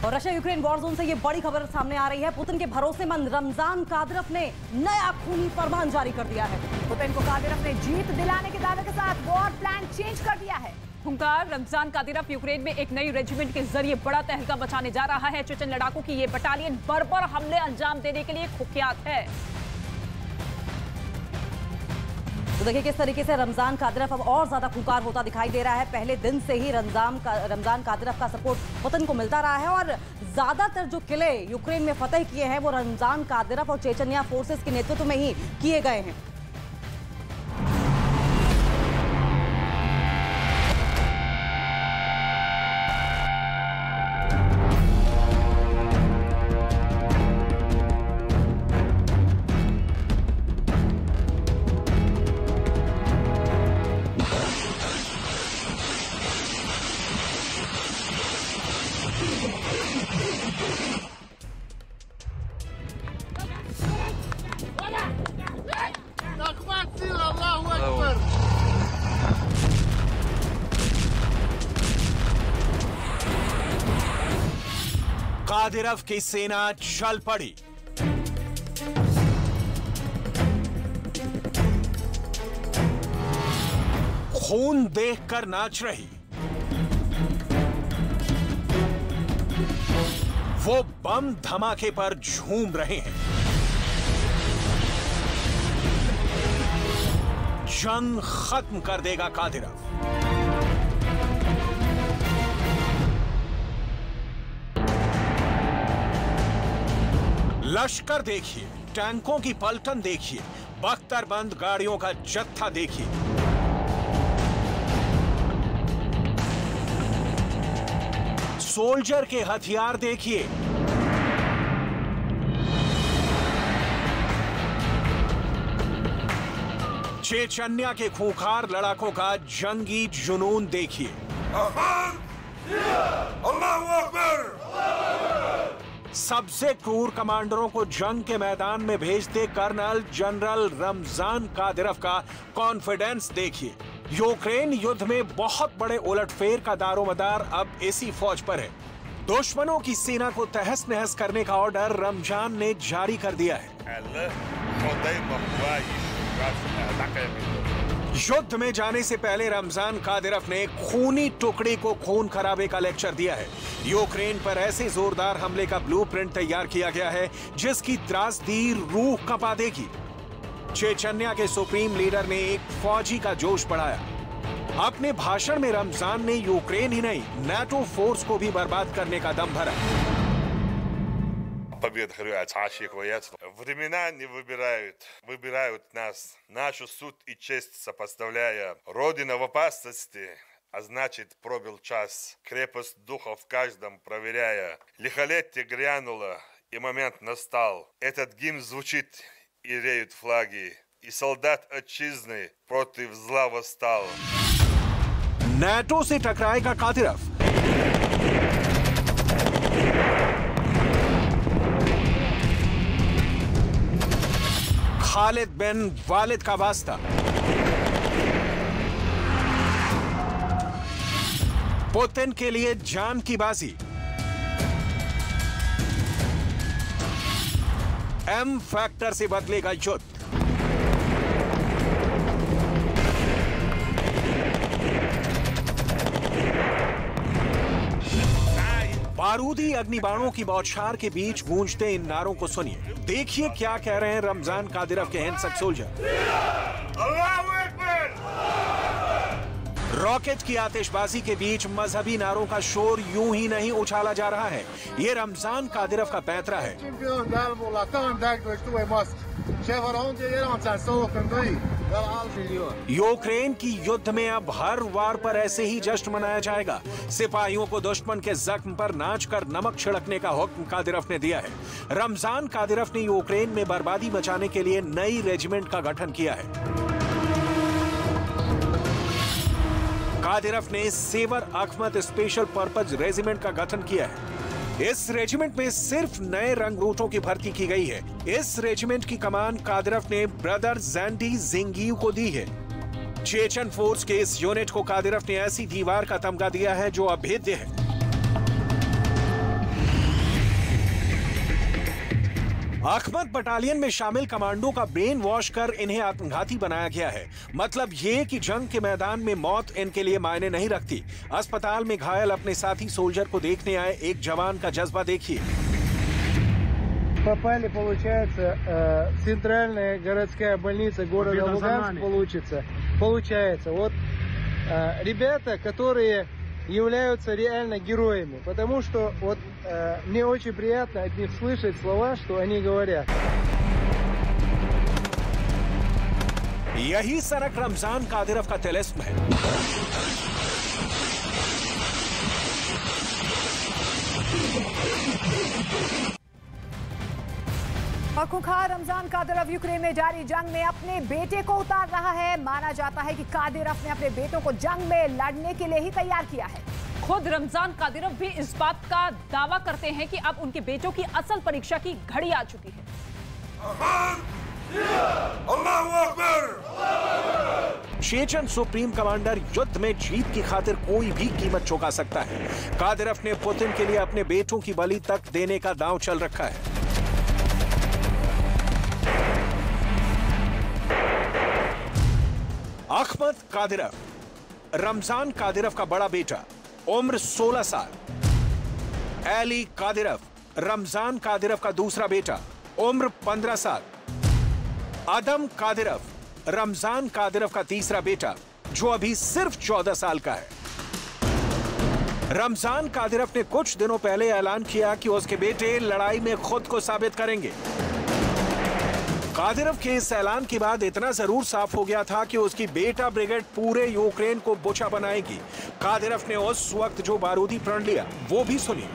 और Russia Ukraine war zone से ये बड़ी खबर सामने आ रही है। पुतिन के भरोसेमंद रमजान कादिरोव ने नया खूनी फरमान जारी कर दिया है। पुतिन को कादिरोव ने जीत दिलाने के दावे के साथ वॉर प्लान चेंज कर दिया है। खूंखार रमजान कादिरोव यूक्रेन में एक नई रेजिमेंट के जरिए बड़ा तहलका मचाने जा रहा है। चेचन लड़ाकों की ये बटालियन बर्बर हमले अंजाम देने के लिए कुख्यात है। तो देखिए किस तरीके से रमजान कादिरोव अब और ज्यादा खूंखार होता दिखाई दे रहा है। पहले दिन से ही रमजान कादिरोव का सपोर्ट पुतिन को मिलता रहा है और ज्यादातर जो किले यूक्रेन में फतह किए हैं वो रमजान कादिरोव और चेचनिया फोर्सेस के नेतृत्व में ही किए गए हैं। कादिरोव की सेना चल पड़ी। खून देखकर नाच रही। वो बम धमाके पर झूम रहे हैं। जंग खत्म कर देगा कादिरोव। लश्कर देखिए, टैंकों की पलटन देखिए, बख्तरबंद गाड़ियों का जत्था देखिए। सोल्जर के हथियार देखिए। चेचन्या के खूंखार लड़ाकों का जंगी जुनून देखिए। अल्लाहू अकबर। सबसे क्रूर कमांडरों को जंग के मैदान में भेजते कर्नल जनरल रमजान कादिरोव का कॉन्फिडेंस देखिए। यूक्रेन युद्ध में बहुत बड़े उलटफेर का दारोमदार अब इसी फौज पर है। दुश्मनों की सेना को तहस नहस करने का ऑर्डर रमजान ने जारी कर दिया है। युद्ध में जाने से पहले रमजान कादिरोव ने खूनी टुकड़ी को खून खराबे का लेक्चर दिया है। यूक्रेन पर ऐसे जोरदार हमले का ब्लूप्रिंट तैयार किया गया है जिसकी त्रासदी रूह कंपा देगी। चेचन्या के सुप्रीम लीडर ने एक फौजी का जोश बढ़ाया। अपने भाषण में रमजान ने यूक्रेन ही नहीं नाटो फोर्स को भी बर्बाद करने का दम भरा। Времена не выбирают нас, нашу суд и честь сопоставляя. Родина в опасности, а значит пробил час. Крепость духа в каждом проверяя. Лихолетие грянуло, и момент настал. Этот гимн звучит, и реют флаги. И солдат отчизны против зла восстал. नाटो से टकराएगा कादिरोव। खालिद बिन वालिद का वास्ता। पुतिन के लिए जान की बाजी। एम फैक्टर से बदलेगा युद्ध। बारूदी अग्निबाणों की बौछार के बीच गूंजते इन नारों को सुनिए। देखिए क्या कह रहे हैं रमजान कादिरोव के हिंसक सोल्जर। अल्लाहू अकबर। रॉकेट की आतिशबाजी के बीच मजहबी नारों का शोर यूं ही नहीं उछाला जा रहा है। ये रमजान कादिरोव का पैतरा है। यूक्रेन की युद्ध में अब हर वार पर ऐसे ही जश्न मनाया जाएगा। सिपाहियों को दुश्मन के जख्म पर नाचकर नमक छिड़कने का हुक्म कादिरोव ने दिया है। रमजान कादिरोव ने यूक्रेन में बर्बादी मचाने के लिए नई रेजिमेंट का गठन किया है। कादिरोव ने Sever Akhmat special purpose regiment का गठन किया है। इस रेजिमेंट में सिर्फ नए रंगरूटों की भर्ती की गई है। इस रेजिमेंट की कमान कादिरोव ने ब्रदर जैंडी जिंगीव को दी है। चेचन फोर्स के इस यूनिट को कादिरोव ने ऐसी दीवार का तमगा दिया है जो अभेद्य है। अहमद बटालियन में शामिल कमांडो का ब्रेन वॉश कर इन्हें आत्मघाती बनाया गया है। मतलब ये कि जंग के मैदान में मौत इनके लिए मायने नहीं रखती। अस्पताल में घायल अपने साथी सोल्जर को देखने आए एक जवान का जज्बा देखिए। Попали, получается, центральная городская больница города Луганск, получается. Вот ребята, которые являются реально героями, потому что вот мне очень приятно от них слышать слова, что они говорят. यही सनक रमजान कादिरव का तिलिस्म है। और खूंखार रमजान कादिरव यूक्रेन में जारी जंग में अपने बेटे को उतार रहा है। माना जाता है कि कादिरव ने अपने बेटों को जंग में लड़ने के लिए ही तैयार किया है। खुद रमजान कादिरव भी इस बात का दावा करते हैं कि अब उनके बेटों की असल परीक्षा की घड़ी आ चुकी है। चेचन सुप्रीम कमांडर युद्ध में जीत की खातिर कोई भी कीमत चुका सकता है। कादिरव ने पुतिन के लिए अपने बेटों की बलि तक देने का दांव चल रखा है। अहमद कादिरव, रमजान कादिरव का बड़ा बेटा, उम्र 16 साल। एली कादिरव, रमजान कादिरव का दूसरा बेटा, उम्र 15 साल। आदम कादिरव, रमजान कादिरव का तीसरा बेटा, जो अभी सिर्फ 14 साल का है। रमजान कादिरव ने कुछ दिनों पहले ऐलान किया कि उसके बेटे लड़ाई में खुद को साबित करेंगे। कादिरव के इस ऐलान के बाद इतना जरूर साफ हो गया था कि उसकी बेटा ब्रिगेड पूरे यूक्रेन को बोछा बनाएगी। कादिरव ने उस वक्त जो बारूदी प्रण लिया वो भी सुनी।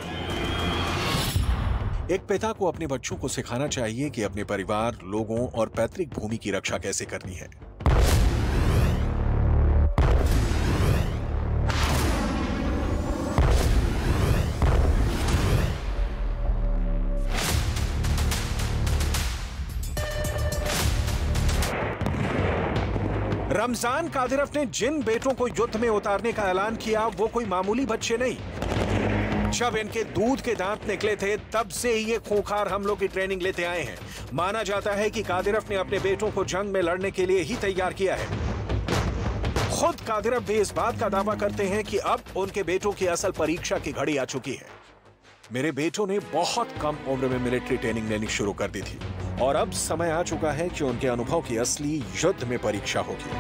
एक पिता को अपने बच्चों को सिखाना चाहिए कि अपने परिवार, लोगों और पैतृक भूमि की रक्षा कैसे करनी है। रमजान कादिरव ने जिन बेटों को युद्ध में उतारने का ऐलान किया वो कोई मामूली बच्चे नहीं। जब इनके दूध के दांत निकले थे तब से ही ये खूंखार हमलों की ट्रेनिंग लेते आए हैं। माना जाता है कि कादिरव ने अपने बेटों को जंग में लड़ने के लिए ही तैयार किया है। खुद कादिरव भी इस बात का दावा करते हैं कि अब उनके बेटों की असल परीक्षा की घड़ी आ चुकी है। मेरे बेटों ने बहुत कम उम्र में मिलिट्री ट्रेनिंग लेनी शुरू कर दी थी और अब समय आ चुका है कि उनके अनुभव की असली युद्ध में परीक्षा होगी।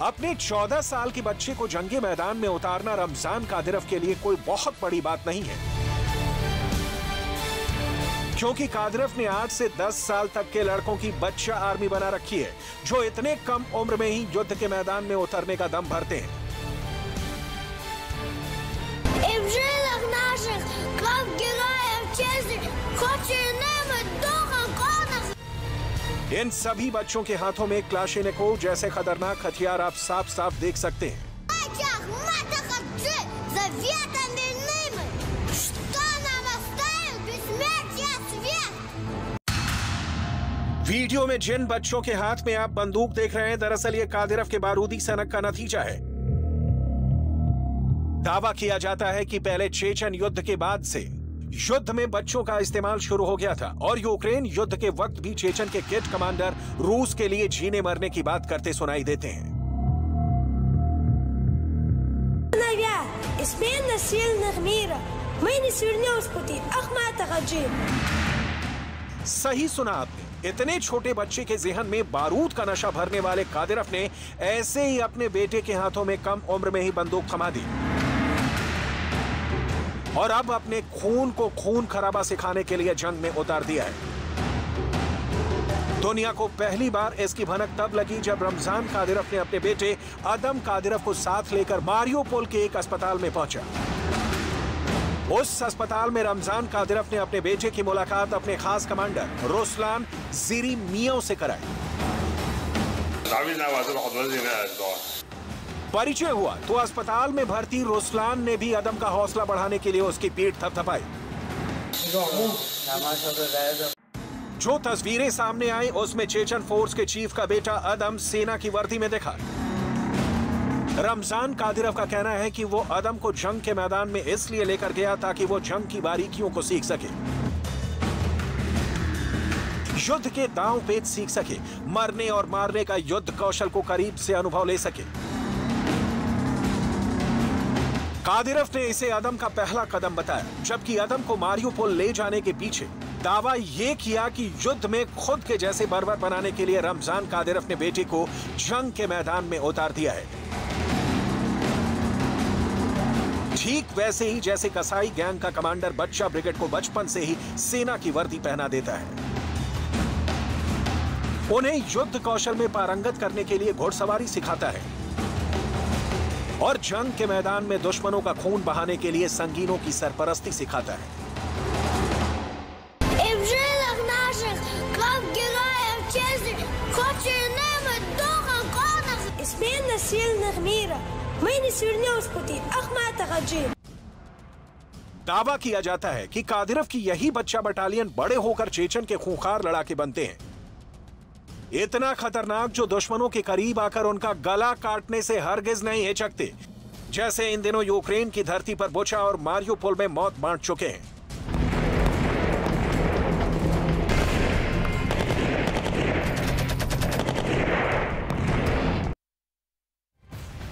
अपने 14 साल के बच्चे को जंगी मैदान में उतारना रमजान कादिरव के लिए कोई बहुत बड़ी बात नहीं है, क्योंकि कादिरव ने 8 से 10 साल तक के लड़कों की बच्चा आर्मी बना रखी है, जो इतने कम उम्र में ही युद्ध के मैदान में उतरने का दम भरते हैं। इन सभी बच्चों के हाथों में क्लाशनिकोव जैसे खतरनाक हथियार आप साफ साफ देख सकते हैं। वीडियो में जिन बच्चों के हाथ में आप बंदूक देख रहे हैं, दरअसल ये कादिरव के बारूदी सनक का नतीजा है। दावा किया जाता है कि पहले चेचन युद्ध के बाद से युद्ध में बच्चों का इस्तेमाल शुरू हो गया था और यूक्रेन युद्ध के वक्त भी चेचन के किट कमांडर रूस के लिए जीने मरने की बात करते सुनाई देते हैं। सही सुना आपने, इतने छोटे बच्चे के ज़हन में बारूद का नशा भरने वाले कादिरव ने ऐसे ही अपने बेटे के हाथों में कम उम्र में ही बंदूक थमा दी और अब अपने खून को खून खराबा सिखाने के लिए जंग में उतार दिया है। दुनिया को पहली बार इसकी भनक तब लगी जब रमजान कादिरव ने अपने बेटे आदम कादिरव को साथ लेकर मारियोपोल के एक अस्पताल में पहुंचा। उस अस्पताल में रमजान कादिरव ने अपने बेटे की मुलाकात अपने खास कमांडर रुस्लान ज़िरीमियोव से कराई। परिचय हुआ तो अस्पताल में भर्ती रुस्लान ने भी अदम का हौसला बढ़ाने के लिए उसकी पीठ थपथपाई। जो तस्वीरें सामने आई उसमें चेचन फोर्स के चीफ का बेटा अदम सेना की वर्दी में दिखा। रमजान कादिरव का कहना है कि वो अदम को जंग के मैदान में इसलिए लेकर गया ताकि वो जंग की बारीकियों को सीख सके, युद्ध के दांव पेच सीख सके, मरने और मारने का युद्ध कौशल को करीब से अनुभव ले सके। कादिरव ने इसे अदम का पहला कदम बताया, जबकि अदम को मारियोपोल ले जाने के पीछे दावा यह किया कि युद्ध में खुद के जैसे बर्बर बनाने के लिए रमजान कादिरव ने बेटे को जंग के मैदान में उतार दिया है, ठीक वैसे ही जैसे कसाई गैंग का कमांडर बच्चा ब्रिगेड को बचपन से ही सेना की वर्दी पहना देता है। उन्हें युद्ध कौशल में पारंगत करने के लिए घुड़सवारी सिखाता है और जंग के मैदान में दुश्मनों का खून बहाने के लिए संगीनों की सरपरस्ती सिखाता है। दावा किया जाता है कि कादिरव की यही बच्चा बटालियन बड़े होकर चेचन के खूंखार लड़ाके बनते हैं, इतना खतरनाक जो दुश्मनों के करीब आकर उनका गला काटने से हरगिज नहीं हिचकते, जैसे इन दिनों यूक्रेन की धरती पर बुचा और मारियोपोल में मौत बांट चुके हैं।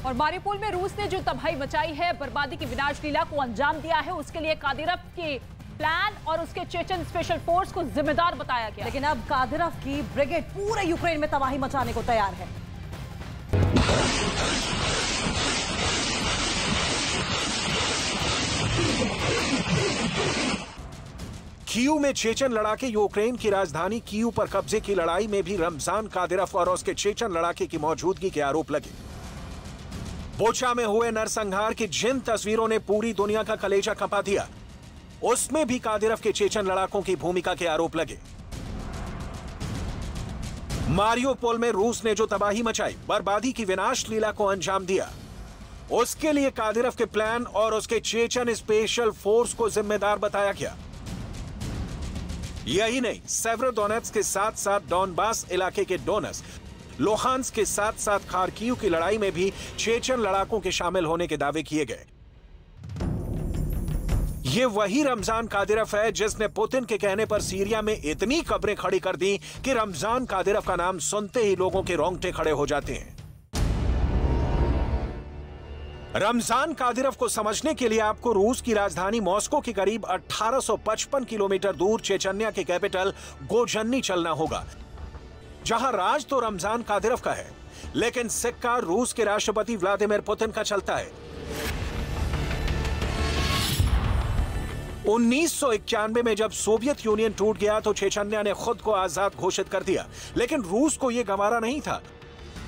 और मारियोपोल में रूस ने जो तबाही मचाई है, बर्बादी की विनाश लीला को अंजाम दिया है, उसके लिए कादिरव के प्लान और उसके चेचन स्पेशल फोर्स को जिम्मेदार बताया गया। लेकिन अब कादिरव की ब्रिगेड पूरे यूक्रेन में तबाही मचाने को तैयार है। कीव में चेचन लड़ाके यूक्रेन की राजधानी कीव पर कब्जे की लड़ाई में भी रमजान कादिरव और उसके चेचन लड़ाके की मौजूदगी के आरोप लगे। बुचा में हुए नरसंहार की जिन तस्वीरों ने पूरी दुनिया का कलेजा खपा दिया, उसमें भी कादिरव के चेचन लड़ाकों की भूमिका के आरोप लगे। मारियोपोल में रूस ने जो तबाही मचाई, बर्बादी की विनाश लीला को अंजाम दिया, उसके लिए कादिरव के प्लान और उसके चेचन स्पेशल फोर्स को जिम्मेदार बताया गया। यही नहीं, सेवेरोडोनेत्स्क के साथ साथ डॉनबास इलाके के डोनेट्स्क, लुहांस्क के साथ साथ खार्किव की लड़ाई में भी चेचन लड़ाकों के शामिल होने के दावे किए गए। ये वही रमजान कादिरव है जिसने पुतिन के कहने पर सीरिया में इतनी कब्रें खड़ी कर दी कि रमजान कादिरव का नाम सुनते ही लोगों के रोंगटे खड़े हो जाते हैं। रमजान कादिरव को समझने के लिए आपको रूस की राजधानी मॉस्को के करीब 1855 किलोमीटर दूर चेचन्या के कैपिटल गोजन्नी चलना होगा, जहां राज तो रमजान कादिरव का है, लेकिन सिक्का रूस के राष्ट्रपति व्लादिमीर पुतिन का चलता है। 1991 में जब सोवियत यूनियन टूट गया तो चेचन्या ने खुद को आजाद घोषित कर दिया, लेकिन रूस को यह गंवारा नहीं था।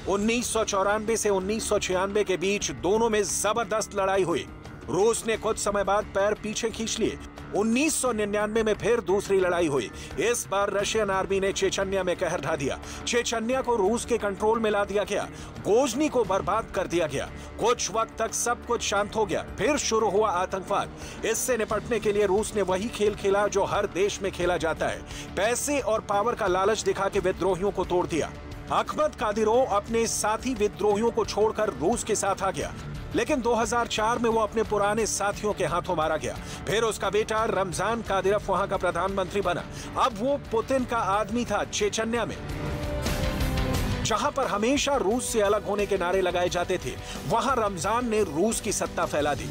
1994 से 1996 के बीच दोनों में जबरदस्त लड़ाई हुई। रूस ने कुछ समय बाद पैर पीछे खींच लिए। 1999 में फिर दूसरी लड़ाई हुई। इस बार रशियन आर्मी ने चेचन्या में कहर ढा दिया। चेचन्या को रूस के कंट्रोल में ला दिया गया। गोजनी को बर्बाद कर दिया गया। कुछ वक्त तक सब कुछ शांत हो गया, फिर शुरू हुआ आतंकवाद। इससे निपटने के लिए रूस ने वही खेल खेला जो हर देश में खेला जाता है, पैसे और पावर का लालच दिखा के विद्रोहियों को तोड़ दिया। अहमद कादिरोव अपने साथी विद्रोहियों को छोड़कर रूस के साथ आ गया, लेकिन 2004 में वो अपने पुराने साथियों के हाथों मारा गया। फिर उसका बेटा रमजान कादिरव वहां का प्रधानमंत्री बना। अब वो पुतिन का आदमी था। चेचन्या में जहां पर हमेशा रूस से अलग होने के नारे लगाए जाते थे, वहां रमजान ने रूस की सत्ता फैला दी।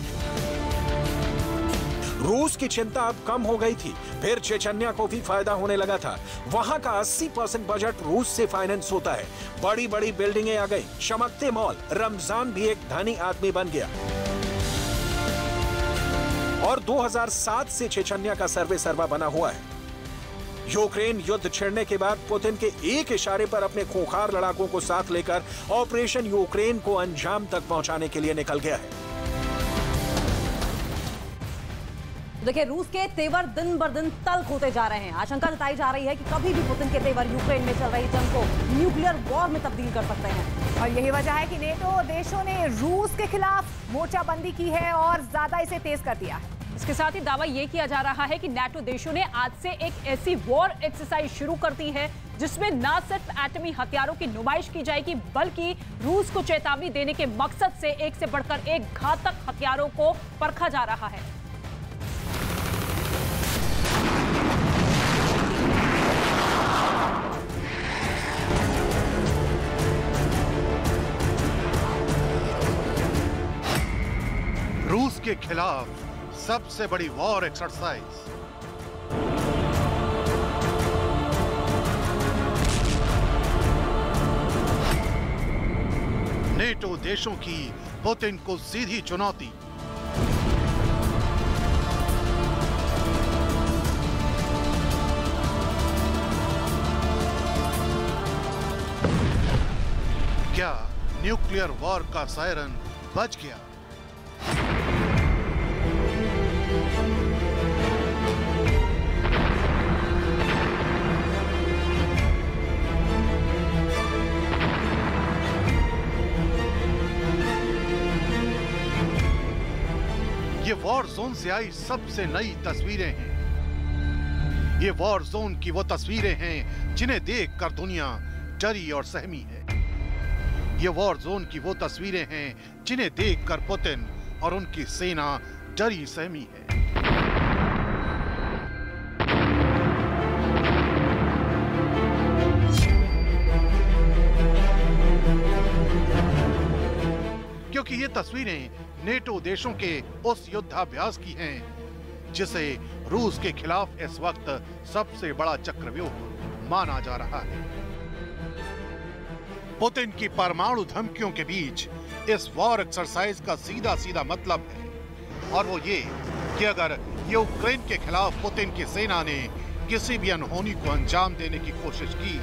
रूस की चिंता अब कम हो गई थी। फिर चेचन्या को भी फायदा होने लगा था। वहां का 80% बजट रूस से फाइनेंस होता है। बड़ी बड़ी बिल्डिंगें आ गई, चमकते मॉल। रमजान भी एक धनी आदमी बन गया। और 2007 से चेचन्या का सर्वे सर्वा बना हुआ है। यूक्रेन युद्ध छिड़ने के बाद पुतिन के एक इशारे पर अपने खूंखार लड़ाकों को साथ लेकर ऑपरेशन यूक्रेन को अंजाम तक पहुंचाने के लिए निकल गया है। देखिए, रूस के तेवर दिन बर दिन तल्ख होते जा रहे हैं। आशंका जताई जा रही है कि कभी भी पुतिन के तेवर यूक्रेन में चल रही जंग को न्यूक्लियर वॉर में तब्दील कर सकते हैं। और यही वजह है कि नेटो देशों ने रूस के खिलाफ मोर्चाबंदी की है और ज्यादा इसे तेज कर दिया है। इसके साथ ही दावा यह किया जा रहा है कि नाटो देशों ने आज से एक ऐसी वॉर एक्सरसाइज शुरू कर दी है जिसमें न सिर्फ एटमी हथियारों की नुमाइश की जाएगी, बल्कि रूस को चेतावनी देने के मकसद से एक से बढ़कर एक घातक हथियारों को परखा जा रहा है। रूस के खिलाफ सबसे बड़ी वॉर एक्सरसाइज। नेटो देशों की पुतिन को सीधी चुनौती। क्या न्यूक्लियर वॉर का सायरन बज गया? ये वॉर जोन से आई सबसे नई तस्वीरें हैं। ये वॉर जोन की वो तस्वीरें हैं जिन्हें देखकर दुनिया डरी और सहमी है। ये वॉर जोन की वो तस्वीरें हैं जिन्हें देखकर पुतिन और उनकी सेना डरी सहमी है। क्योंकि ये तस्वीरें नेटो देशों के उस युद्धाभ्यास की हैं जिसे रूस के खिलाफ इस वक्त सबसे बड़ा चक्रव्यूह माना जा रहा है। पुतिन की परमाणु धमकियों के बीच इस वॉर एक्सरसाइज का सीधा सीधा मतलब है, और वो ये कि अगर यूक्रेन के खिलाफ पुतिन की सेना ने किसी भी अनहोनी को अंजाम देने की कोशिश की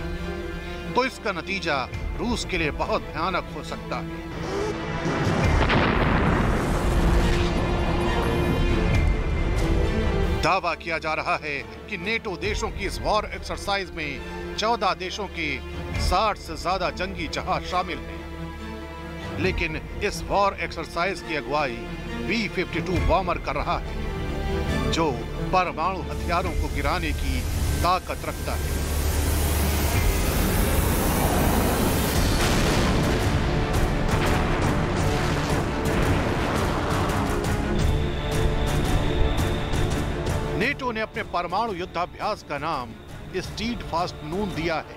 तो इसका नतीजा रूस के लिए बहुत भयानक हो सकता है। दावा किया जा रहा है कि नेटो देशों की इस वॉर एक्सरसाइज में 14 देशों के 60 से ज्यादा जंगी जहाज शामिल हैं। लेकिन इस वॉर एक्सरसाइज की अगुवाई B-52 बॉम्बर कर रहा है, जो परमाणु हथियारों को गिराने की ताकत रखता है। नेटो ने अपने परमाणु युद्धाभ्यास का नाम स्टीड फास्ट नून दिया है,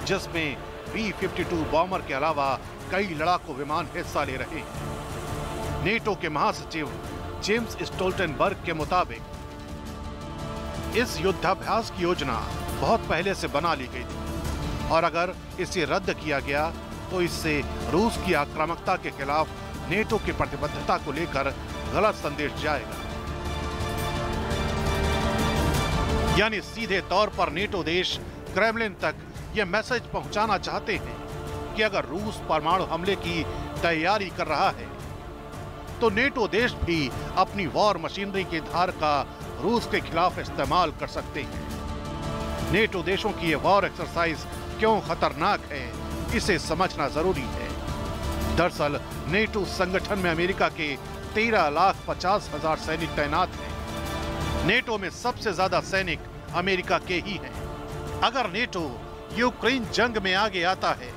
जिसमें B-52 बॉम्बर के अलावा कई लड़ाकू विमान हिस्सा ले रहे हैं। नेटो के महासचिव जेम्स स्टोल्टनबर्ग के मुताबिक इस युद्धाभ्यास की योजना बहुत पहले से बना ली गई थी, और अगर इसे रद्द किया गया तो इससे रूस की आक्रामकता के खिलाफ नेटो की प्रतिबद्धता को लेकर गलत संदेश जाएगा। यानी सीधे तौर पर नेटो देश क्रेमलिन तक यह मैसेज पहुंचाना चाहते हैं कि अगर रूस परमाणु हमले की तैयारी कर रहा है तो नेटो देश भी अपनी वॉर मशीनरी की धार का रूस के खिलाफ इस्तेमाल कर सकते हैं। नेटो देशों की यह वॉर एक्सरसाइज क्यों खतरनाक है, इसे समझना जरूरी है। दरअसल नेटो संगठन में अमेरिका के 13,50,000 सैनिक तैनात हैं। नेटो में सबसे ज्यादा सैनिक अमेरिका के ही हैं। अगर नेटो यूक्रेन जंग में आगे आता है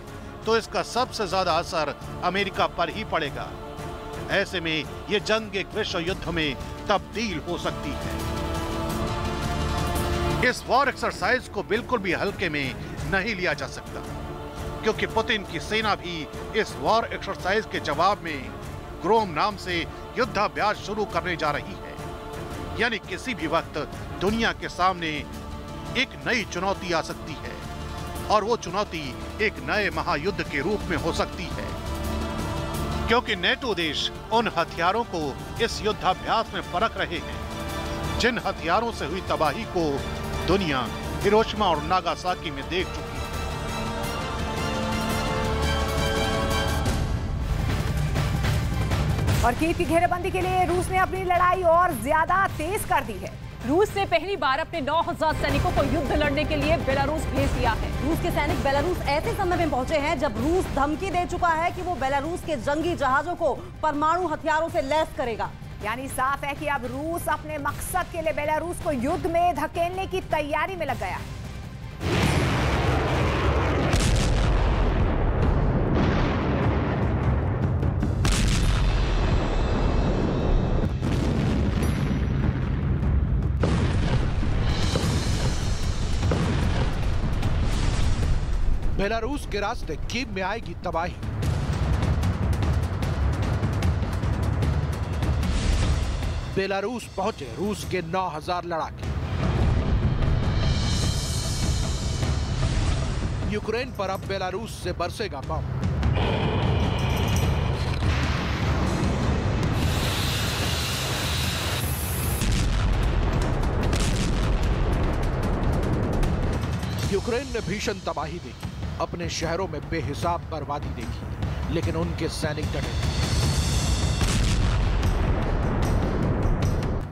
तो इसका सबसे ज्यादा असर अमेरिका पर ही पड़ेगा। ऐसे में यह जंग एक विश्व युद्ध में तब्दील हो सकती है। इस वॉर एक्सरसाइज को बिल्कुल भी हल्के में नहीं लिया जा सकता, क्योंकि पुतिन की सेना भी इस वॉर एक्सरसाइज के जवाब में ग्रोम नाम से युद्धाभ्यास शुरू करने जा रही है। यानी किसी भी वक्त दुनिया के सामने एक नई चुनौती आ सकती है, और वो चुनौती एक नए महायुद्ध के रूप में हो सकती है, क्योंकि नेटो देश उन हथियारों को इस युद्धाभ्यास में परख रहे हैं जिन हथियारों से हुई तबाही को दुनिया हिरोशिमा और नागासाकी में देख चुकी है। और कीव की घेरेबंदी के लिए रूस ने अपनी लड़ाई और ज्यादा तेज कर दी है। रूस ने पहली बार अपने 9000 सैनिकों को युद्ध लड़ने के लिए बेलारूस भेज दिया है। रूस के सैनिक बेलारूस ऐसे समय में पहुंचे हैं जब रूस धमकी दे चुका है कि वो बेलारूस के जंगी जहाजों को परमाणु हथियारों से लैस करेगा। यानी साफ है कि अब रूस अपने मकसद के लिए बेलारूस को युद्ध में धकेलने की तैयारी में लग गया। बेलारूस के रास्ते कीव में आएगी तबाही। बेलारूस पहुंचे रूस के 9000 लड़ाके। यूक्रेन पर अब बेलारूस से बरसेगा बम। यूक्रेन ने भीषण तबाही देखी, अपने शहरों में बेहिसाब बर्बादी देखी, लेकिन उनके सैनिक डटे।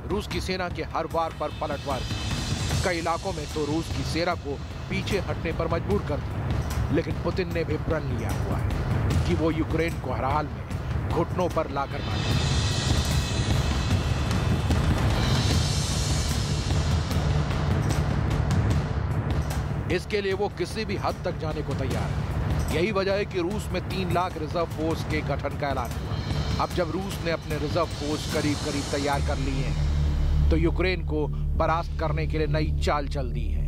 रूस की सेना के हर वार पर पलटवार की। कई इलाकों में तो रूस की सेना को पीछे हटने पर मजबूर कर दिया, लेकिन पुतिन ने भी प्रण लिया हुआ है कि वो यूक्रेन को हर हाल में घुटनों पर लाकर मारेगा। इसके लिए वो किसी भी हद तक जाने को तैयार है। यही वजह है कि रूस में 3 लाख रिजर्व फोर्स के गठन का ऐलान हुआ। अब जब रूस ने अपने रिजर्व फोर्स करीब तैयार कर लिए हैं, तो यूक्रेन को परास्त करने के लिए नई चाल चल दी है।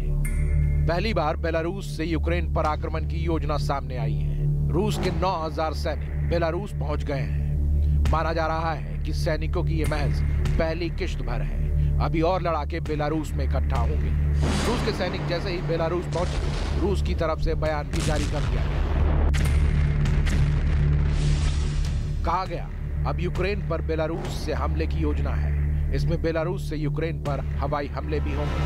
पहली बार बेलारूस से यूक्रेन पर आक्रमण की योजना सामने आई है। रूस के 9000 सैनिक बेलारूस पहुंच गए हैं। माना जा रहा है कि सैनिकों की ये महज पहली किश्त भर है। अभी और लड़ाके बेलारूस में इकट्ठा होंगे। रूस के सैनिक जैसे ही बेलारूस पहुंचे, रूस की तरफ से बयान भी जारी कर दिया गया। कहा गया, अब यूक्रेन पर बेलारूस से हमले की योजना है। इसमें बेलारूस से यूक्रेन पर हवाई हमले भी होंगे।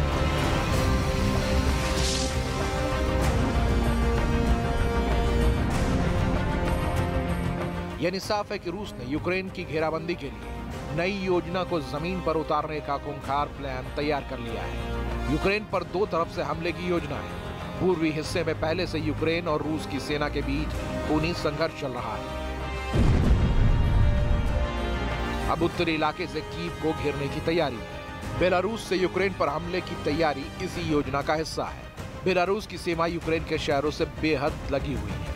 यानी साफ है कि रूस ने यूक्रेन की घेराबंदी के लिए नई योजना को जमीन पर उतारने का खूंखार प्लान तैयार कर लिया है। यूक्रेन पर 2 तरफ से हमले की योजना है। पूर्वी हिस्से में पहले से यूक्रेन और रूस की सेना के बीच खूनी संघर्ष चल रहा है। अब उत्तरी इलाके से कीव को घेरने की तैयारी है। बेलारूस से यूक्रेन पर हमले की तैयारी इसी योजना का हिस्सा है। बेलारूस की सीमा यूक्रेन के शहरों से बेहद लगी हुई है।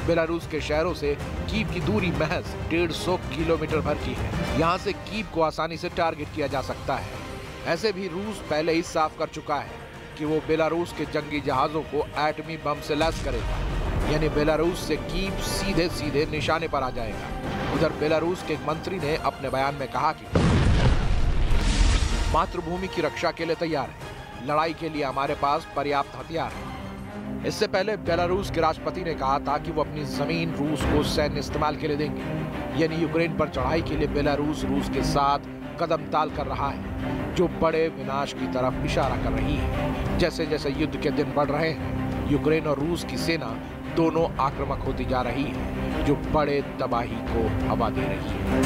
बेलारूस के शहरों से कीव की दूरी महज 150 किलोमीटर भर की है। यहाँ से कीव को आसानी से टारगेट किया जा सकता है। ऐसे भी रूस पहले ही साफ कर चुका है कि वो बेलारूस के जंगी जहाजों को एटमी बम से लैस करेगा। यानी बेलारूस से कीव सीधे सीधे निशाने पर आ जाएगा। उधर बेलारूस के एक मंत्री ने अपने बयान में कहा कि मातृभूमि की रक्षा के लिए तैयार है। लड़ाई के लिए हमारे पास पर्याप्त हथियार है। इससे पहले बेलारूस के राष्ट्रपति ने कहा था कि वो अपनी जमीन रूस को सैन्य इस्तेमाल के लिए देंगे। यानी यूक्रेन पर चढ़ाई के लिए बेलारूस रूस के साथ कदम ताल कर रहा है, जो बड़े विनाश की तरफ इशारा कर रही है। जैसे जैसे युद्ध के दिन बढ़ रहे हैं, यूक्रेन और रूस की सेना दोनों आक्रामक होती जा रही है, जो बड़े तबाही को हवा दे रही है।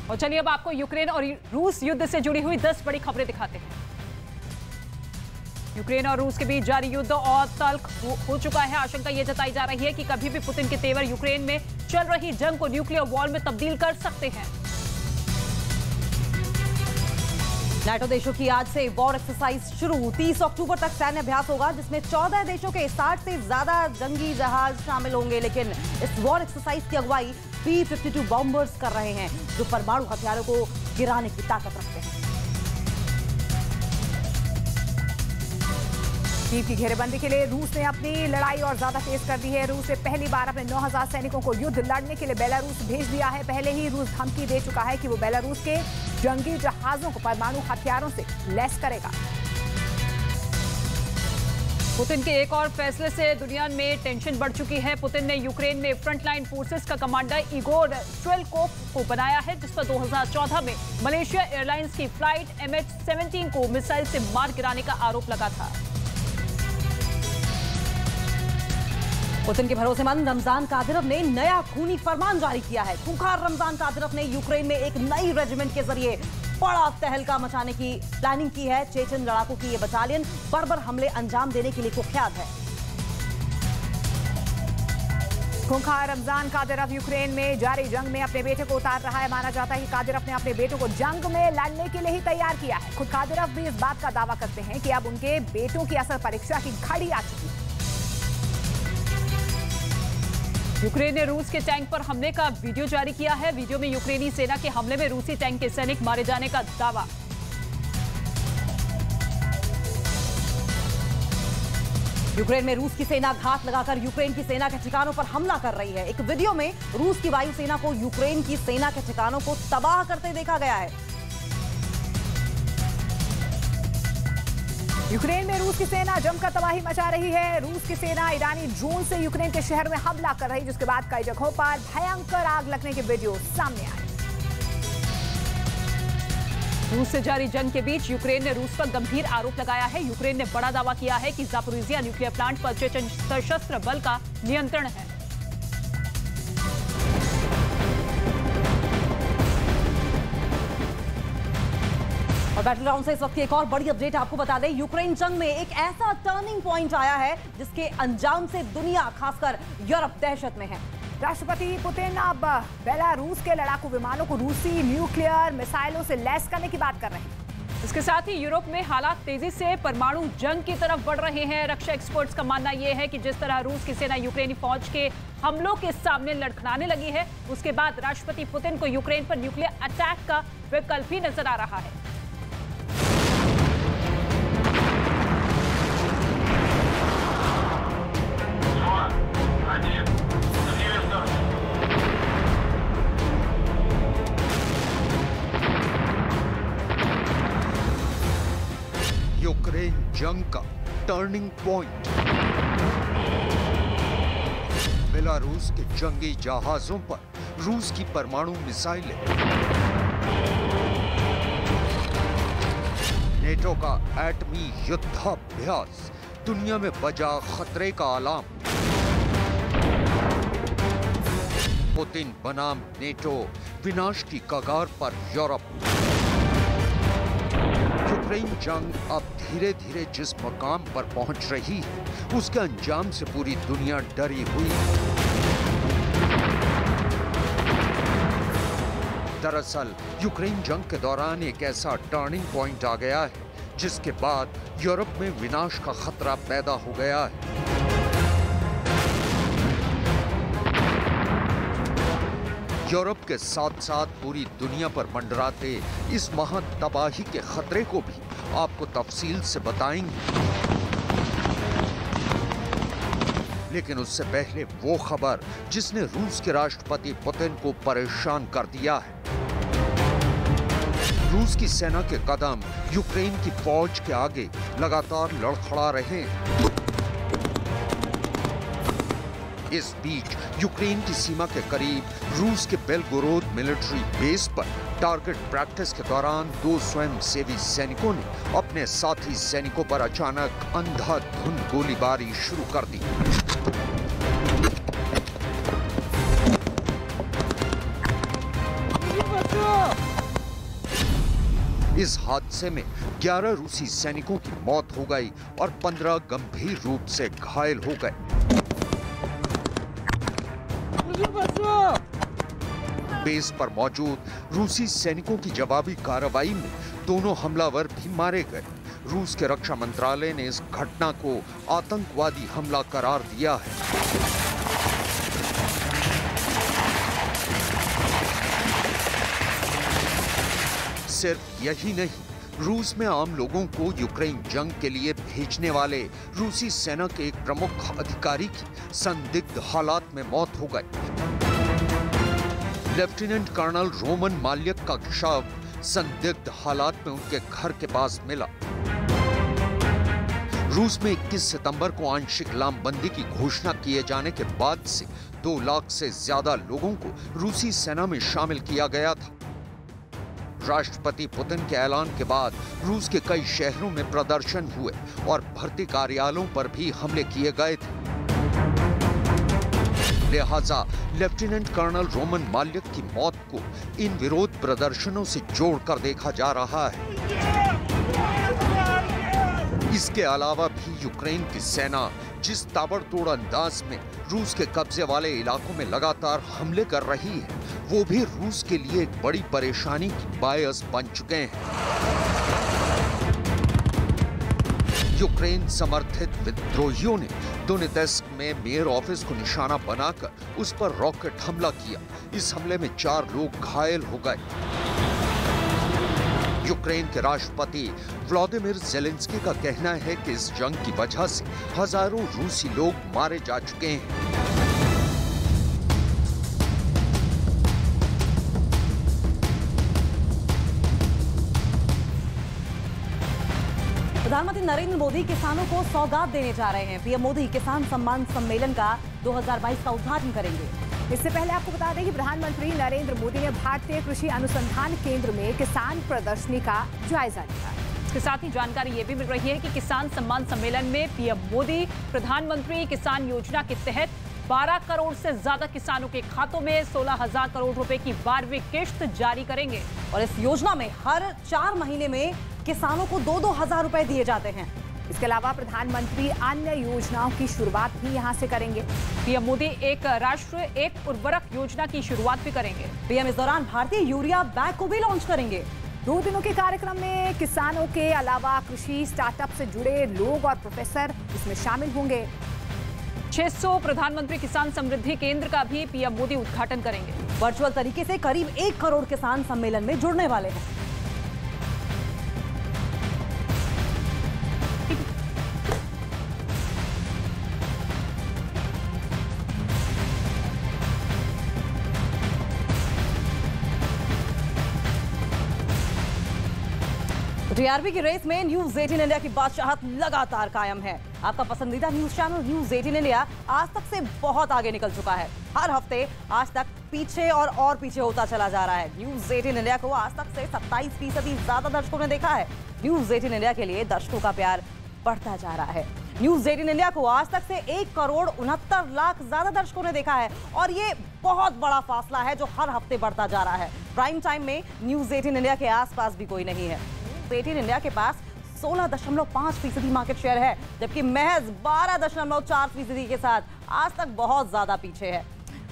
और चलिए अब आपको यूक्रेन और रूस युद्ध से जुड़ी हुई 10 बड़ी खबरें दिखाते हैं। यूक्रेन और रूस के बीच जारी युद्ध और तल्ख हो चुका है। आशंका यह जताई जा रही है कि कभी भी पुतिन के तेवर यूक्रेन में चल रही जंग को न्यूक्लियर वॉर में तब्दील कर सकते हैं। नाटो देशों की आज से वॉर एक्सरसाइज शुरू। 30 अक्टूबर तक सैन्य अभ्यास होगा, जिसमें 14 देशों के 60 से ज्यादा जंगी जहाज शामिल होंगे। लेकिन इस वॉर एक्सरसाइज की अगुवाई B-52 बॉम्बर्स कर रहे हैं, जो परमाणु हथियारों को गिराने की ताकत रखते हैं। कीव की घेरेबंदी के लिए रूस ने अपनी लड़ाई और ज्यादा तेज कर दी है। रूस ने पहली बार अपने 9000 सैनिकों को युद्ध लड़ने के लिए बेलारूस भेज दिया है। पहले ही रूस धमकी दे चुका है कि वो बेलारूस के जंगी जहाजों को परमाणु हथियारों से लैस करेगा। पुतिन के एक और फैसले से दुनिया में टेंशन बढ़ चुकी है। पुतिन ने यूक्रेन में फ्रंटलाइन फोर्सेस का कमांडर इगोर स्ट्रेलकोव को बनाया है, जिस पर 2014 में मलेशिया एयरलाइंस की फ्लाइट MH17 को मिसाइल से मार गिराने का आरोप लगा था। पुतिन के भरोसेमंद रमजान कादिरोव ने नया खूनी फरमान जारी किया है। खूंखार रमजान कादिरोव ने यूक्रेन में एक नई रेजिमेंट के जरिए बड़ा तहलका मचाने की प्लानिंग की है। चेचन लड़ाकों की यह बटालियन बर्बर हमले अंजाम देने के लिए कुख्यात है। खूंखार रमजान कादिरोव यूक्रेन में जारी जंग में अपने बेटे को उतार रहा है। माना जाता है कि कादिरोव ने अपने बेटों को जंग में लड़ने के लिए ही तैयार किया है। खुद कादिरोव भी इस बात का दावा करते हैं कि अब उनके बेटों की असल परीक्षा की घड़ी आ चुकी है। यूक्रेन ने रूस के टैंक पर हमले का वीडियो जारी किया है। वीडियो में यूक्रेनी सेना के हमले में रूसी टैंक के सैनिक मारे जाने का दावा। यूक्रेन में रूस की सेना घात लगाकर यूक्रेन की सेना के ठिकानों पर हमला कर रही है। एक वीडियो में रूस की वायुसेना को यूक्रेन की सेना के ठिकानों को तबाह करते देखा गया है। यूक्रेन में रूस की सेना जमकर तबाही मचा रही है। रूस की सेना ईरानी ड्रोन से यूक्रेन के शहर में हमला कर रही, जिसके बाद कई जगहों पर भयंकर आग लगने के वीडियो सामने आए। रूस से जारी जंग के बीच यूक्रेन ने रूस पर गंभीर आरोप लगाया है। यूक्रेन ने बड़ा दावा किया है कि ज़ापोरिज़िया न्यूक्लियर प्लांट पर चेचन सशस्त्र बल का नियंत्रण है। और बैटल ग्राउंड से इस वक्त की एक और बड़ी अपडेट आपको बता दें। यूक्रेन जंग में एक ऐसा टर्निंग पॉइंट आया है जिसके अंजाम से दुनिया, खासकर यूरोप, दहशत में है। राष्ट्रपति पुतिन अब बेलारूस के लड़ाकू विमानों को रूसी न्यूक्लियर मिसाइलों से लैस करने की बात कर रहे हैं। इसके साथ ही यूरोप में हालात तेजी से परमाणु जंग की तरफ बढ़ रहे हैं। रक्षा एक्सपर्ट्स का मानना यह है कि जिस तरह रूस की सेना यूक्रेनी फौज के हमलों के सामने लड़खड़ाने लगी है, उसके बाद राष्ट्रपति पुतिन को यूक्रेन पर न्यूक्लियर अटैक का विकल्प ही नजर आ रहा है। यूक्रेन जंग का टर्निंग पॉइंट। बेलारूस के जंगी जहाजों पर रूस की परमाणु मिसाइलें। नेटो का एटमी युद्धाभ्यास, दुनिया में बजा खतरे का अलार्म। पुतिन बनाम नेटो, विनाश की कगार पर यूरोप। यूक्रेन जंग अब धीरे धीरे जिस मकाम पर पहुंच रही है, उसके अंजाम से पूरी दुनिया डरी हुई है। दरअसल यूक्रेन जंग के दौरान एक ऐसा टर्निंग पॉइंट आ गया है जिसके बाद यूरोप में विनाश का खतरा पैदा हो गया है। यूरोप के साथ साथ पूरी दुनिया पर मंडराते इस महा तबाही के खतरे को भी आपको तफसील से बताएंगे। लेकिन उससे पहले वो खबर जिसने रूस के राष्ट्रपति पुतिन को परेशान कर दिया है। रूस की सेना के कदम यूक्रेन की फौज के आगे लगातार लड़खड़ा रहे हैं। इस बीच यूक्रेन की सीमा के करीब रूस के बेलगोरोद मिलिट्री बेस पर टारगेट प्रैक्टिस के दौरान दो स्वयंसेवी सैनिकों ने अपने साथी सैनिकों पर अचानक अंधाधुंध गोलीबारी शुरू कर दी। इस हादसे में 11 रूसी सैनिकों की मौत हो गई और 15 गंभीर रूप से घायल हो गए। बेस पर मौजूद रूसी सैनिकों की जवाबी कार्रवाई में दोनों हमलावर भी मारे गए। रूस के रक्षा मंत्रालय ने इस घटना को आतंकवादी हमला करार दिया है। सिर्फ यही नहीं, रूस में आम लोगों को यूक्रेन जंग के लिए भेजने वाले रूसी सेना के एक प्रमुख अधिकारी की संदिग्ध हालात में मौत हो गई। लेफ्टिनेंट कर्नल रोमन माल्यक का शव संदिग्ध हालात में उनके घर के पास मिला। रूस में 21 सितंबर को आंशिक लामबंदी की घोषणा किए जाने के बाद से 2 लाख से ज्यादा लोगों को रूसी सेना में शामिल किया गया था। राष्ट्रपति पुतिन के ऐलान के बाद रूस के कई शहरों में प्रदर्शन हुए और भर्ती कार्यालयों पर भी हमले किए गए थे। लिहाजा लेफ्टिनेंट कर्नल रोमन माल्यक की मौत को इन विरोध प्रदर्शनों से जोड़कर देखा जा रहा है। इसके अलावा भी यूक्रेन की सेना जिस ताबड़तोड़ अंदाज में रूस के कब्जे वाले इलाकों में लगातार हमले कर रही है, वो भी रूस के लिए एक बड़ी परेशानी की बायस बन चुके हैं। यूक्रेन समर्थित विद्रोहियों ने दोनेत्स्क में मेयर ऑफिस को निशाना बनाकर उस पर रॉकेट हमला किया। इस हमले में 4 लोग घायल हो गए। यूक्रेन के राष्ट्रपति व्लादिमीर ज़ेलेंस्की का कहना है कि इस जंग की वजह से हजारों रूसी लोग मारे जा चुके हैं। प्रधानमंत्री नरेंद्र मोदी किसानों को सौगात देने जा रहे हैं। पीएम मोदी किसान सम्मान सम्मेलन का 2022 का उद्घाटन करेंगे। इससे पहले आपको बता दें कि प्रधानमंत्री नरेंद्र मोदी ने भारतीय कृषि अनुसंधान केंद्र में किसान प्रदर्शनी का जायजा लिया। इसके साथ ही जानकारी ये भी मिल रही है कि किसान सम्मान सम्मेलन में पीएम मोदी प्रधानमंत्री किसान योजना के तहत 12 करोड़ से ज्यादा किसानों के खातों में 16,000 करोड़ रुपए की 12वीं किश्त जारी करेंगे। और इस योजना में हर 4 महीने में किसानों को 2-2 हजार रुपए दिए जाते हैं। इसके अलावा प्रधानमंत्री अन्य योजनाओं की शुरुआत भी यहां से करेंगे। पीएम मोदी एक राष्ट्र एक उर्वरक योजना की शुरुआत भी करेंगे। पीएम इस दौरान भारतीय यूरिया बैग को भी लॉन्च करेंगे। 2 दिनों के कार्यक्रम में किसानों के अलावा कृषि स्टार्टअप से जुड़े लोग और प्रोफेसर इसमें शामिल होंगे। 600 प्रधानमंत्री किसान समृद्धि केंद्र का भी पीएम मोदी उद्घाटन करेंगे। वर्चुअल तरीके से करीब 1 करोड़ किसान सम्मेलन में जुड़ने वाले हैं। टीआरपी की रेस में न्यूज 18 इंडिया की बादशाहत लगातार कायम है। आपका पसंदीदा न्यूज चैनल न्यूज 18 इंडिया आज तक से बहुत आगे निकल चुका है। हर हफ्ते आज तक पीछे और पीछे होता चला जा रहा है। न्यूज 18 इंडिया को आज तक से 27% ज्यादा दर्शकों ने देखा है। न्यूज 18 इंडिया के लिए दर्शकों का प्यार बढ़ता जा रहा है। न्यूज 18 इंडिया को आज तक से 1 करोड़ 69 लाख ज्यादा दर्शकों ने देखा है और ये बहुत बड़ा फासला है जो हर हफ्ते बढ़ता जा रहा है। प्राइम टाइम में न्यूज 18 इंडिया के आसपास भी कोई नहीं है। 18 इंडिया के पास 16.5% मार्केट शेयर है, जबकि महज 12.4% के साथ आज तक बहुत ज्यादा पीछे है।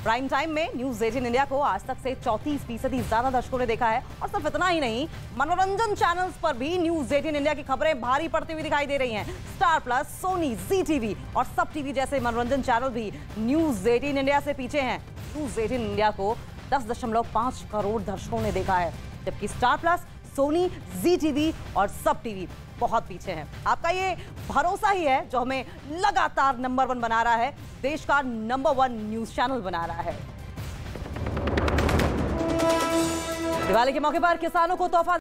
प्राइम टाइम में न्यूज 18 इंडिया को आज तक से 34% ज्यादा दर्शकों ने देखा है। और सिर्फ इतना ही नहीं, मनोरंजन चैनल्स पर भी न्यूज 18 इंडिया की खबरें भारी पड़ती हुई दिखाई दे रही हैं। स्टार प्लस, सोनी, जी टीवी और सब टीवी जैसे मनोरंजन चैनल भी न्यूज 18 इंडिया से पीछे हैं। न्यूज 18 इंडिया को 10.5 करोड़ दर्शकों ने देखा है, जबकि स्टार प्लस, सोनी, जी टीवी और सब टीवी बहुत पीछे हैं। आपका ये भरोसा ही है जो हमें लगातार नंबर 1 बना रहा है, देश का नंबर 1 न्यूज चैनल बना रहा है। दिवाली के मौके पर किसानों को तोहफा